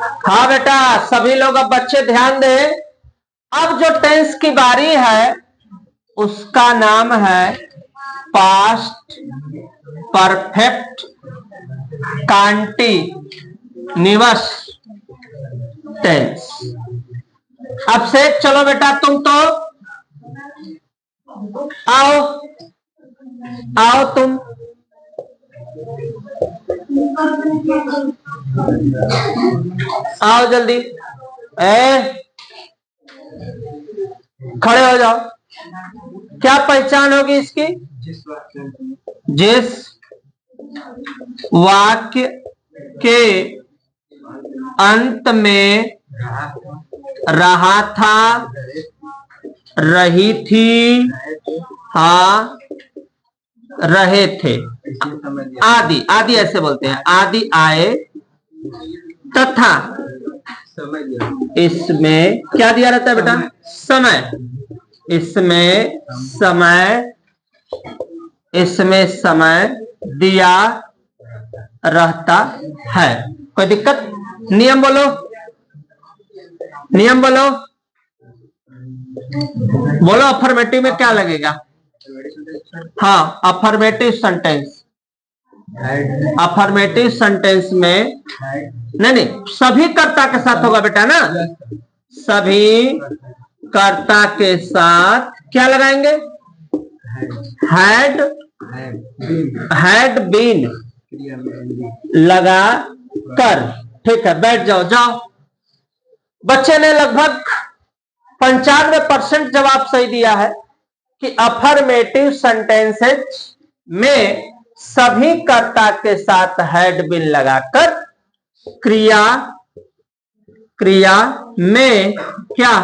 हाँ बेटा, सभी लोग अब बच्चे ध्यान दें। अब जो टेंस की बारी है उसका नाम है पास्ट परफेक्ट कंटीन्यूअस टेंस। अब से चलो बेटा, तुम तो आओ आओ तुम। आओ जल्दी, खड़े हो जाओ। क्या पहचान होगी इसकी? जिस वाक्य के अंत में रहा था, रही थी, हाँ रहे थे, आदि आदि ऐसे बोलते हैं, आदि आए तथा इसमें क्या दिया रहता है बेटा? समय। इसमें समय दिया रहता है। कोई दिक्कत? नियम बोलो, नियम बोलो, बोलो। अफर्मेटिव में क्या लगेगा? हाँ, अफर्मेटिव सेंटेंस। अफर्मेटिव सेंटेंस में नहीं, सभी कर्ता के साथ होगा बेटा ना। सभी कर्ता के साथ क्या लगाएंगे? हैड बीन लगा कर। ठीक है, बैठ जाओ जाओ। बच्चे ने लगभग 95% जवाब सही दिया है कि अफर्मेटिव सेंटेंसेज में सभी कर्ता के साथ हैड बीन लगाकर क्रिया में क्या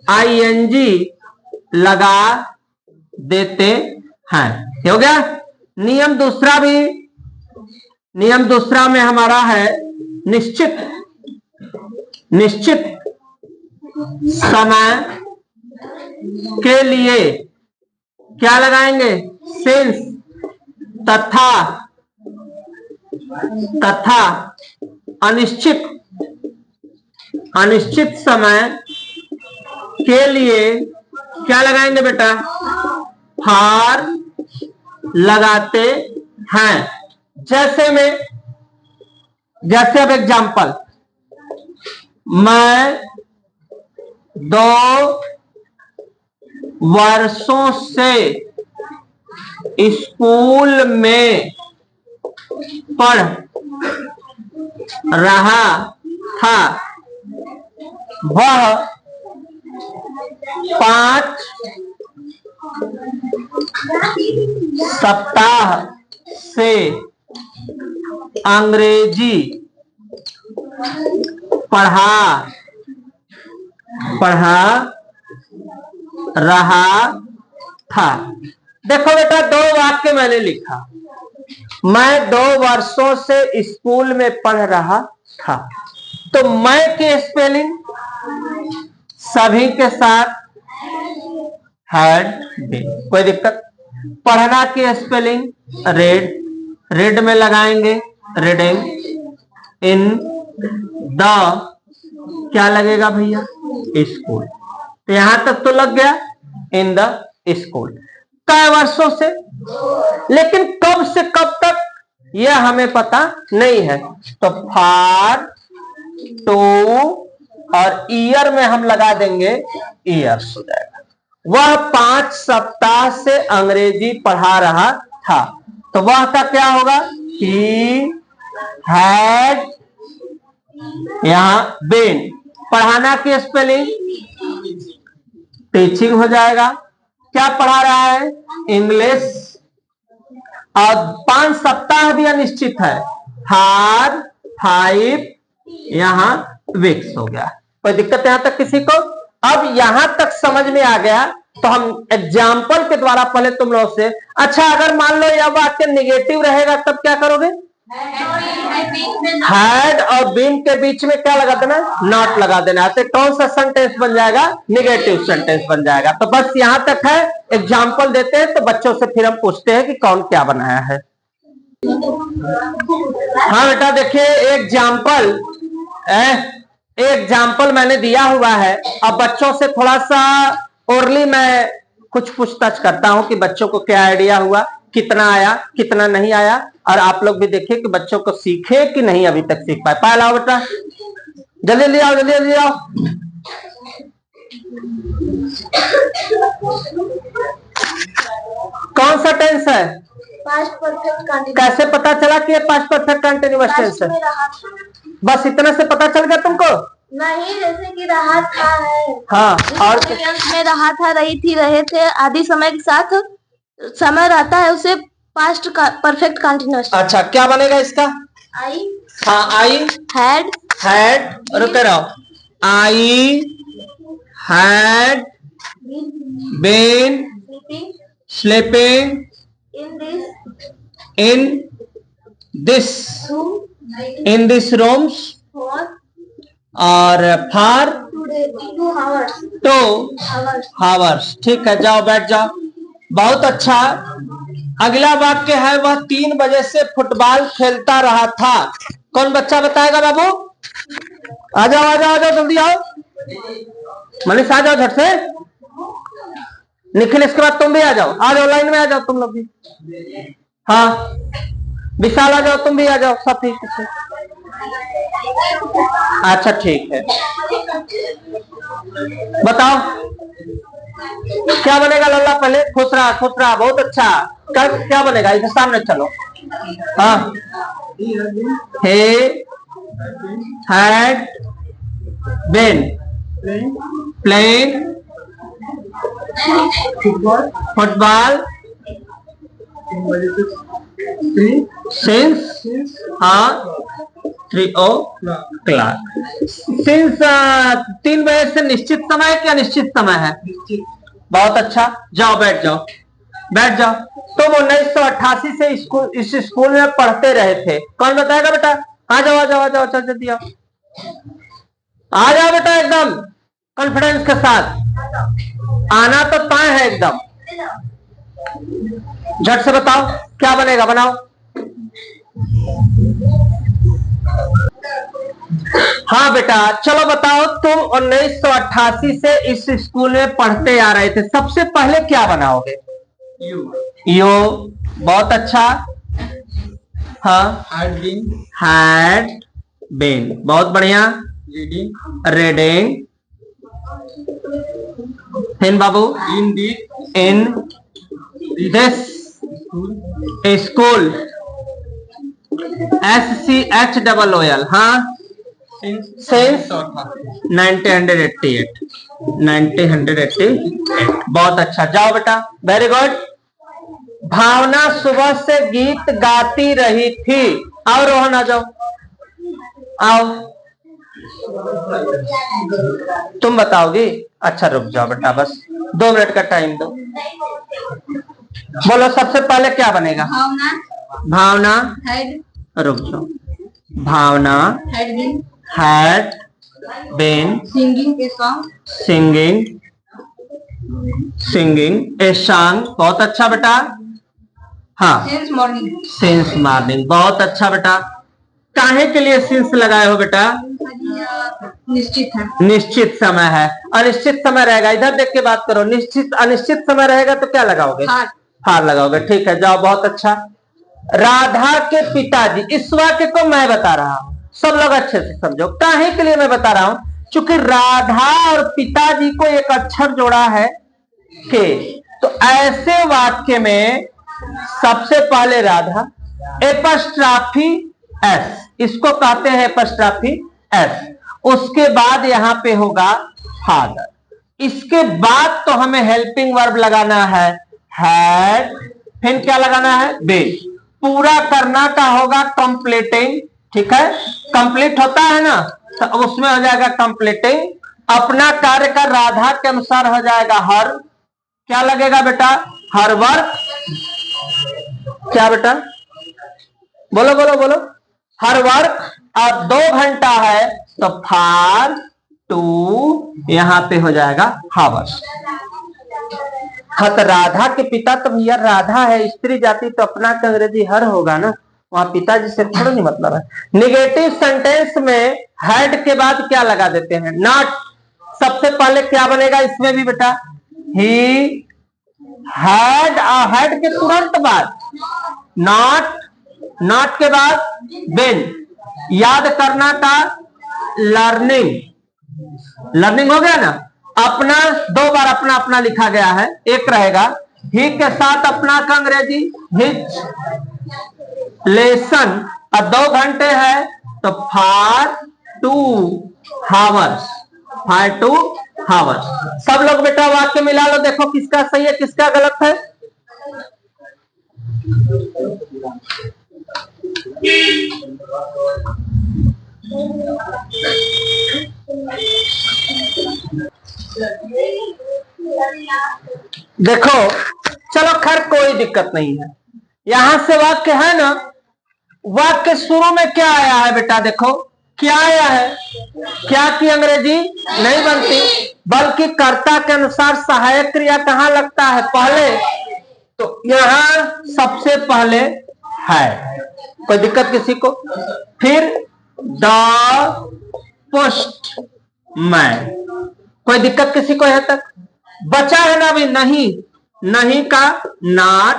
आईएनजी लगा देते हैं। हो गया। नियम दूसरा में हमारा है निश्चित समय के लिए क्या लगाएंगे? सिंस तथा अनिश्चित समय के लिए क्या लगाएंगे बेटा? फॉर लगाते हैं। जैसे अब एग्जाम्पल, मैं 2 वर्षों से स्कूल में पढ़ रहा था। वह 5 सप्ताह से अंग्रेजी पढ़ा रहा था। देखो बेटा, 2 वाक्य मैंने लिखा। मैं 2 वर्षों से स्कूल में पढ़ रहा था, तो मैं की स्पेलिंग सभी के साथ हैड बीन। कोई दिक्कत? पढ़ना की स्पेलिंग रेड में लगाएंगे, रीडिंग। इन द क्या लगेगा भैया? स्कूल। तो यहां तक तो लग गया, इन द स्कूल। कई वर्षों से, लेकिन कब से कब तक यह हमें पता नहीं है। तो फॉर, टू और ईयर में हम लगा देंगे ईयर्स हो जाएगा। वह 5 सप्ताह से अंग्रेजी पढ़ा रहा था, तो वह का क्या होगा? ही हैड, यहां बीन। पढ़ाना की स्पेलिंग टीचिंग हो जाएगा। क्या पढ़ा रहा है? इंग्लिश। और 5 सप्ताह भी अनिश्चित है। 4, 5 यहां वीक्स हो गया। कोई दिक्कत यहां तक किसी को? अब यहां तक समझ में आ गया, तो हम एग्जाम्पल के द्वारा पहले तुम लोग से, अच्छा अगर मान लो यह वाक्य निगेटिव रहेगा तब क्या करोगे? हैड और बीन के बीच में क्या लगा देना? नॉट लगा देना। तो कौन सा सेंटेंस बन जाएगा? निगेटिव सेंटेंस बन जाएगा। तो बस यहां तक है। एग्जाम्पल देते हैं तो बच्चों से फिर हम पूछते हैं कि कौन क्या बनाया है। हाँ बेटा, देखिए एग्जाम्पल एग्जाम्पल मैंने दिया हुआ है। अब बच्चों से थोड़ा सा ओरली मैं कुछ पूछताछ करता हूं कि बच्चों को क्या आइडिया हुआ, कितना आया कितना नहीं आया, और आप लोग भी देखिए कि बच्चों को सीखे कि नहीं अभी तक सीख पाए। पाए लाओ बेटा, जल्दी जल्दी आओ, जल्दी जल्दी आओ। कौन सा टेंस है? Past perfect continuous. कैसे पता चला कि ये पास्ट परफेक्ट कंटिन्यूअस टेंस है? बस इतना से पता चल गया तुमको? नहीं, जैसे कि रहा था है। हाँ, और में रहा था, रही थी, रहे थे आदि समय के साथ समय रहता है, उसे पास्ट परफेक्ट कंटिन्यूअस। अच्छा, क्या बनेगा इसका? आई। हाँ, आई हैड रुके रहो। I had been sleeping in this rooms और फॉर 2 hours। ठीक है, जाओ बैठ जाओ। बहुत अच्छा। अगला वाक्य है, वह 3 बजे से फुटबॉल खेलता रहा था। कौन बच्चा बताएगा? बाबू आ जाओ आ जाओ आ जाओ, जल्दी आओ। मनीष आ जाओ झट से। निखिल इसके बाद तुम भी आ जाओ लाइन में आ जाओ तुम लोग भी। हाँ विशाल आ जाओ, तुम भी आ जाओ सब ठीक से। अच्छा ठीक है, बताओ क्या बनेगा? लल्ला पहले खुश रहा, बहुत अच्छा। क्या बनेगा? इसे सामने चलो। हाँ, he had been playing football since 3 o'clock। Since 3 बजे से निश्चित समय है कि अनिश्चित समय है? बहुत अच्छा, जाओ बैठ जाओ। तुम 1988 से इस स्कूल में पढ़ते रहे थे। कौन बताएगा बेटा? आ जाओ जल्दी आओ। आ जाओ बेटा, एकदम कॉन्फिडेंस के साथ आना तो तय है एकदम। झट से बताओ क्या बनेगा, बनाओ। हाँ बेटा चलो बताओ, तुम 1988 से इस स्कूल में पढ़ते आ रहे थे। सबसे पहले क्या बनाओगे? यू। बहुत अच्छा। हाँ, had been। बहुत बढ़िया। रीडिंग। हिन बाबू? In this school. SCHOOL। हाँ, सिंस 1988। बहुत अच्छा, जाओ बेटा, वेरी गुड। भावना सुबह से गीत गाती रही थी। आओ रोहन आ जाओ, आओ। तुम बताओगी? अच्छा रुक जाओ बेटा, बस 2 मिनट का टाइम दो। बोलो सबसे पहले क्या बनेगा? भावना। रुक जाओ। भावना had been singing a song। बहुत अच्छा बेटा। हाँ, since morning। बहुत अच्छा बेटा। काहे के लिए सिंस लगाए हो बेटा? निश्चित समय है। अनिश्चित समय रहेगा, इधर देख के बात करो। निश्चित अनिश्चित समय रहेगा तो क्या लगाओगे? हार लगाओगे। ठीक है, जाओ, बहुत अच्छा। राधा के पिताजी। इस वाक्य को मैं बता रहा हूं, सब लोग अच्छे से समझो। काहे के लिए मैं बता रहा हूं? क्योंकि राधा और पिताजी को एक अक्षर जोड़ा है के। तो ऐसे वाक्य में सबसे पहले राधा, एपस्ट्राफी एस, इसको कहते हैं एपस्ट्राफी एस। उसके बाद यहां पे होगा फादर। इसके बाद तो हमें हेल्पिंग वर्ब लगाना है हैड, फिर क्या लगाना है? बीन। पूरा करना का होगा कंप्लीटिंग। ठीक है, कंप्लीट होता है ना, तो उसमें हो जाएगा कंप्लीटिंग। अपना कार्य का राधा के अनुसार हो जाएगा हर। क्या लगेगा बेटा? Her work. क्या बेटा? बोलो बोलो बोलो। Her work. और 2 घंटा है तो फार 2 यहां पे हो जाएगा हावर्स। हाँ, तो राधा के पिता तो भैया राधा है, स्त्री जाति, तो अपना का अंग्रेजी हर होगा ना, वहां पिताजी से थोड़ा नहीं मतलब है। निगेटिव सेंटेंस में हैड के बाद क्या लगा देते हैं? नॉट। सबसे पहले क्या बनेगा इसमें भी बेटा? He had. हैड के तुरंत बाद नॉट, नॉट के बाद बिन। याद करना था लर्निंग, लर्निंग हो गया ना। अपना दो बार अपना अपना लिखा गया है, एक रहेगा ही के साथ अपना का अंग्रेजी हिच लेसन, और 2 घंटे है तो फार 2 हावर्स, फार 2 हावर्स। सब लोग बेटा वाक्य मिला लो, देखो किसका सही है किसका गलत है। देखो चलो खैर कोई दिक्कत नहीं है। यहां से वाक्य है ना, वाक्य शुरू में क्या आया है बेटा? देखो क्या आया है? क्या की अंग्रेजी नहीं बनती, बल्कि कर्ता के अनुसार सहायक क्रिया कहां लगता है? पहले। तो यहां सबसे पहले है, कोई दिक्कत किसी को? फिर द पोस्ट मैन, कोई दिक्कत किसी को? यहां तक बचा है ना अभी? नहीं, नहीं का नॉट,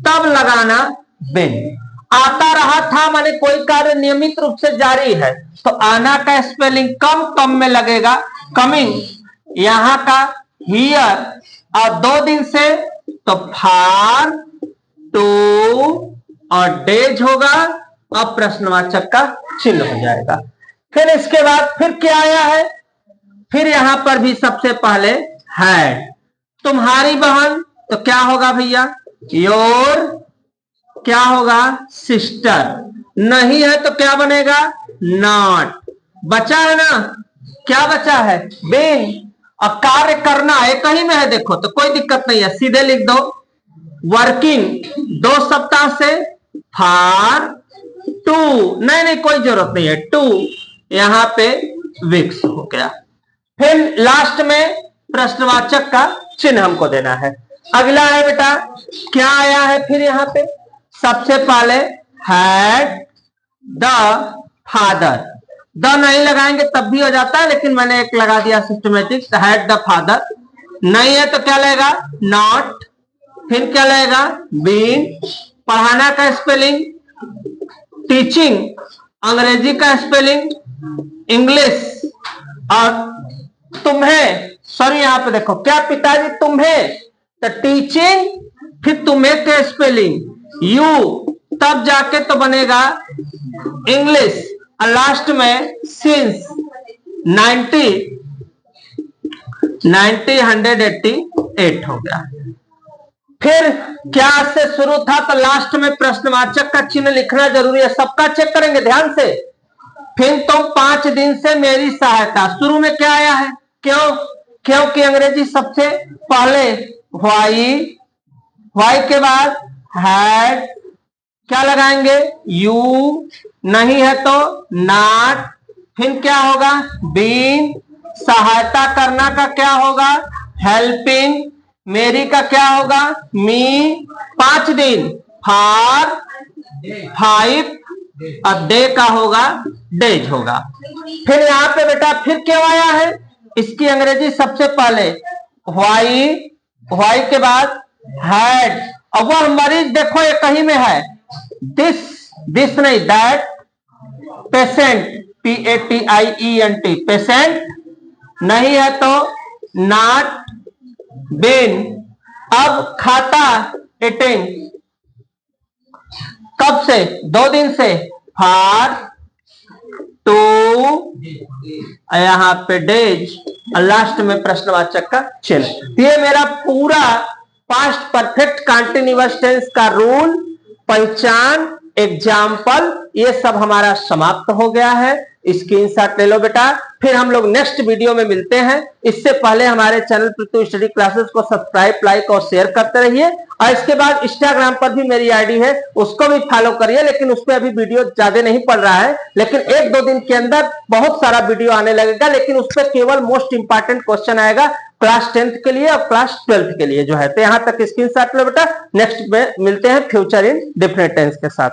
तब लगाना बिन। आता रहा था माने कोई कार्य नियमित रूप से जारी है, तो आना का स्पेलिंग कम कम में लगेगा, कमिंग। यहां का हियर, और 2 दिन से तो फार 2 और डेज होगा, अब प्रश्नवाचक का चिन्ह हो जाएगा। फिर इसके बाद फिर क्या आया है? फिर यहां पर भी सबसे पहले है तुम्हारी बहन, तो क्या होगा भैया? योर, क्या होगा? सिस्टर। नहीं है तो क्या बनेगा? नॉट। बचा है ना, क्या बचा है? बीन। अब कार्य करना एक ही में है देखो, तो कोई दिक्कत नहीं है, सीधे लिख दो वर्किंग 2 सप्ताह से फार 2, नहीं नहीं कोई जरूरत नहीं है, 2 यहां पे वीक्स हो गया। फिर लास्ट में प्रश्नवाचक का चिन्ह हमको देना है। अगला है बेटा क्या आया है? फिर यहां पे सबसे पहले हैड द फादर, द नहीं लगाएंगे तब भी हो जाता है, लेकिन मैंने एक लगा दिया सिस्टमेटिक, हैड द फादर। नहीं है तो क्या लगेगा? नॉट। फिर क्या लगेगा? बीन। पढ़ाना का स्पेलिंग टीचिंग, अंग्रेजी का स्पेलिंग इंग्लिश। और तुम्हें, सॉरी यहां पे देखो क्या पिताजी तुम्हें, तो टीचिंग, फिर तुम्हें के स्पेलिंग यू, तब जाके तो बनेगा इंग्लिश, और लास्ट में सिंस 90 188 हो गया। फिर क्या से शुरू था, तो लास्ट में प्रश्नवाचक का चिन्ह लिखना जरूरी है, सबका चेक करेंगे ध्यान से। फिर तुम 5 दिन से मेरी सहायता, शुरू में क्या आया है? क्यों? क्योंकि अंग्रेजी सबसे पहले व्हाई, व्हाई के बाद हैड, क्या लगाएंगे? यू। नहीं है तो नॉट। फिर क्या होगा? बीन। सहायता करना का क्या होगा? हेल्पिंग। मेरी का क्या होगा? मी। 5 दिन फार 5, और डे का होगा डेज होगा। फिर यहां पे बेटा फिर क्यों आया है? इसकी अंग्रेजी सबसे पहले व्हाई, व्हाई के बाद हैड, और वह मरीज देखो एक ही में है, दिस, दिस नहीं दैट, पेशेंट PATIENT, पेशेंट। नहीं है तो नॉट, बिन। अब खाता eating, कब से? 2 दिन से फार 2, यहां पे डेज, और लास्ट में प्रश्नवाचक का चिन्ह। ये मेरा पूरा पास्ट परफेक्ट कंटीन्यूअस टेंस का रूल, पहचान, एग्जाम्पल, ये सब हमारा समाप्त हो गया है। स्क्रीनशॉट ले लो बेटा। फिर हम लोग नेक्स्ट वीडियो में मिलते हैं। इससे पहले हमारे चैनल पृथ्वी स्टडी क्लासेस को सब्सक्राइब, लाइक और शेयर करते रहिए, और इसके बाद इंस्टाग्राम पर भी मेरी आईडी है, उसको भी फॉलो करिए। लेकिन उस पर अभी वीडियो ज्यादा नहीं पड़ रहा है, लेकिन 1-2 दिन के अंदर बहुत सारा वीडियो आने लगेगा, लेकिन उस पर केवल मोस्ट इंपॉर्टेंट क्वेश्चन आएगा क्लास 10th के लिए और क्लास 12th के लिए जो है। तो यहां तक स्क्रीनशॉट लो बेटा। नेक्स्ट में मिलते हैं फ्यूचर इन डिफरेंट टेंस के साथ।